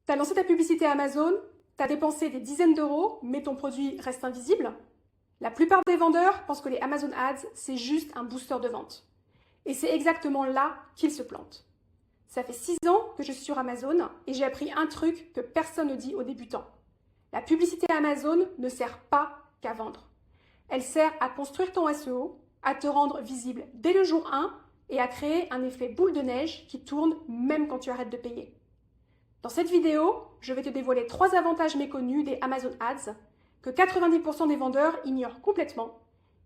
T'as lancé ta publicité Amazon, t'as dépensé des dizaines d'euros, mais ton produit reste invisible. La plupart des vendeurs pensent que les Amazon Ads, c'est juste un booster de vente. Et c'est exactement là qu'ils se plantent. Ça fait 6 ans que je suis sur Amazon et j'ai appris un truc que personne ne dit aux débutants. La publicité Amazon ne sert pas qu'à vendre. Elle sert à construire ton SEO, à te rendre visible dès le jour 1 et à créer un effet boule de neige qui tourne même quand tu arrêtes de payer. Dans cette vidéo, je vais te dévoiler 3 avantages méconnus des Amazon Ads que 90% des vendeurs ignorent complètement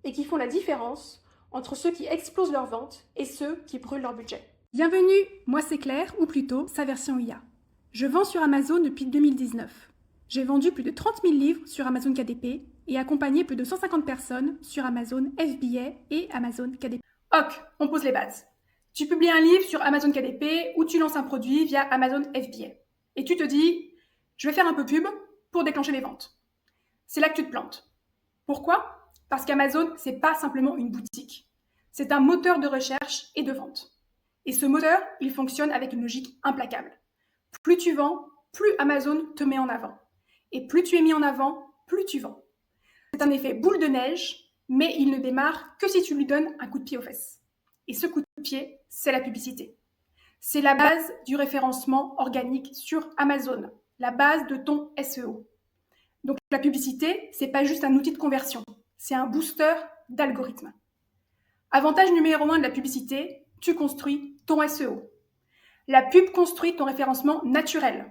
et qui font la différence entre ceux qui explosent leurs ventes et ceux qui brûlent leur budget. Bienvenue, moi c'est Claire, ou plutôt sa version IA. Je vends sur Amazon depuis 2019. J'ai vendu plus de 30 000 livres sur Amazon KDP et accompagné plus de 150 personnes sur Amazon FBA et Amazon KDP. Ok, on pose les bases. Tu publies un livre sur Amazon KDP ou tu lances un produit via Amazon FBA. Et tu te dis, je vais faire un peu pub pour déclencher les ventes. C'est là que tu te plantes. Pourquoi ? Parce qu'Amazon, c'est pas simplement une boutique. C'est un moteur de recherche et de vente. Et ce moteur, il fonctionne avec une logique implacable. Plus tu vends, plus Amazon te met en avant. Et plus tu es mis en avant, plus tu vends. C'est un effet boule de neige, mais il ne démarre que si tu lui donnes un coup de pied aux fesses. Et ce coup de pied, c'est la publicité. C'est la base du référencement organique sur Amazon, la base de ton SEO. Donc la publicité, c'est pas juste un outil de conversion, c'est un booster d'algorithme. Avantage numéro 1 de la publicité, tu construis ton SEO. La pub construit ton référencement naturel.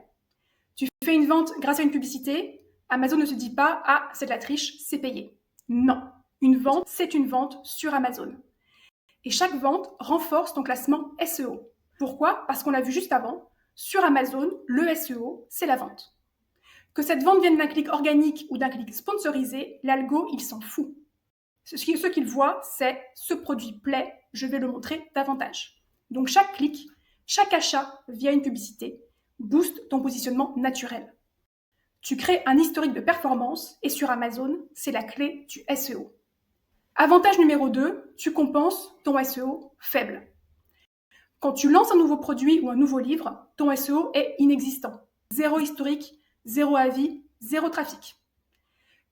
Tu fais une vente grâce à une publicité, Amazon ne se dit pas « Ah, c'est de la triche, c'est payé ». Non, une vente, c'est une vente sur Amazon. Et chaque vente renforce ton classement SEO. Pourquoi ? Parce qu'on l'a vu juste avant, sur Amazon, le SEO, c'est la vente. Que cette vente vienne d'un clic organique ou d'un clic sponsorisé, l'algo, il s'en fout. Ce qu'il voit, c'est « ce produit plaît, je vais le montrer davantage ». Donc chaque clic, chaque achat via une publicité booste ton positionnement naturel. Tu crées un historique de performance et sur Amazon, c'est la clé du SEO. Avantage numéro 2, tu compenses ton SEO faible. Quand tu lances un nouveau produit ou un nouveau livre, ton SEO est inexistant. Zéro historique, zéro avis, zéro trafic.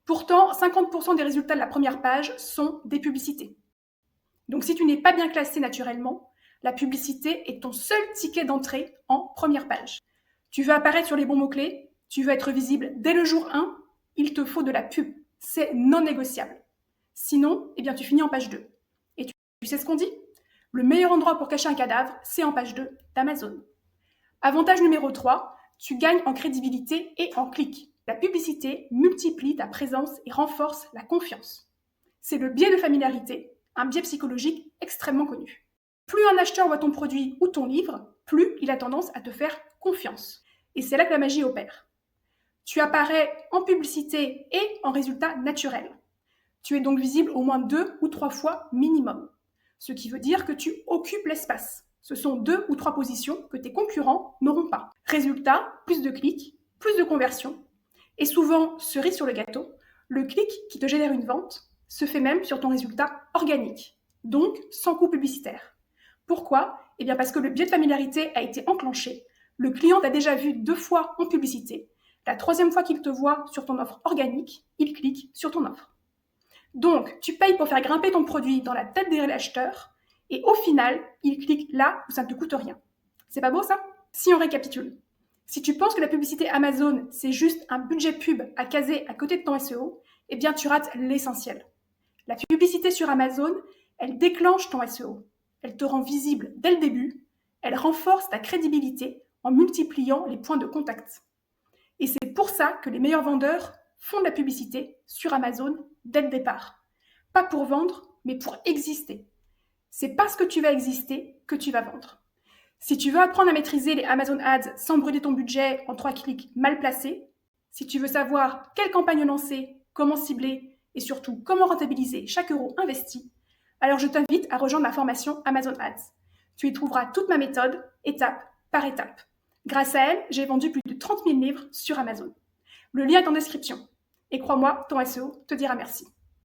Pourtant, 50% des résultats de la première page sont des publicités. Donc si tu n'es pas bien classé naturellement, la publicité est ton seul ticket d'entrée en première page. Tu veux apparaître sur les bons mots-clés, tu veux être visible dès le jour 1, il te faut de la pub. C'est non négociable. Sinon, tu finis en page 2. Et tu sais ce qu'on dit ? Le meilleur endroit pour cacher un cadavre, c'est en page 2 d'Amazon. Avantage numéro 3, tu gagnes en crédibilité et en clics. La publicité multiplie ta présence et renforce la confiance. C'est le biais de familiarité, un biais psychologique extrêmement connu. Plus un acheteur voit ton produit ou ton livre, plus il a tendance à te faire confiance. Et c'est là que la magie opère. Tu apparais en publicité et en résultat naturel. Tu es donc visible au moins 2 ou 3 fois minimum. Ce qui veut dire que tu occupes l'espace. Ce sont 2 ou 3 positions que tes concurrents n'auront pas. Résultat, plus de clics, plus de conversions. Et souvent, cerise sur le gâteau, le clic qui te génère une vente se fait même sur ton résultat organique, donc sans coût publicitaire. Pourquoi ? Parce que le biais de familiarité a été enclenché. Le client t'a déjà vu 2 fois en publicité. La 3e fois qu'il te voit sur ton offre organique, il clique sur ton offre. Donc, tu payes pour faire grimper ton produit dans la tête des acheteurs et au final, il clique là où ça ne te coûte rien. C'est pas beau ça ? Si on récapitule, si tu penses que la publicité Amazon, c'est juste un budget pub à caser à côté de ton SEO, tu rates l'essentiel. La publicité sur Amazon, elle déclenche ton SEO. Elle te rend visible dès le début, elle renforce ta crédibilité en multipliant les points de contact. Et c'est pour ça que les meilleurs vendeurs font de la publicité sur Amazon dès le départ. Pas pour vendre, mais pour exister. C'est parce que tu vas exister que tu vas vendre. Si tu veux apprendre à maîtriser les Amazon Ads sans brûler ton budget en 3 clics mal placés, si tu veux savoir quelle campagne lancer, comment cibler et surtout comment rentabiliser chaque euro investi, alors je t'invite à rejoindre ma formation Amazon Ads. Tu y trouveras toute ma méthode, étape par étape. Grâce à elle, j'ai vendu plus de 30 000 livres sur Amazon. Le lien est en description. Et crois-moi, ton SEO te dira merci.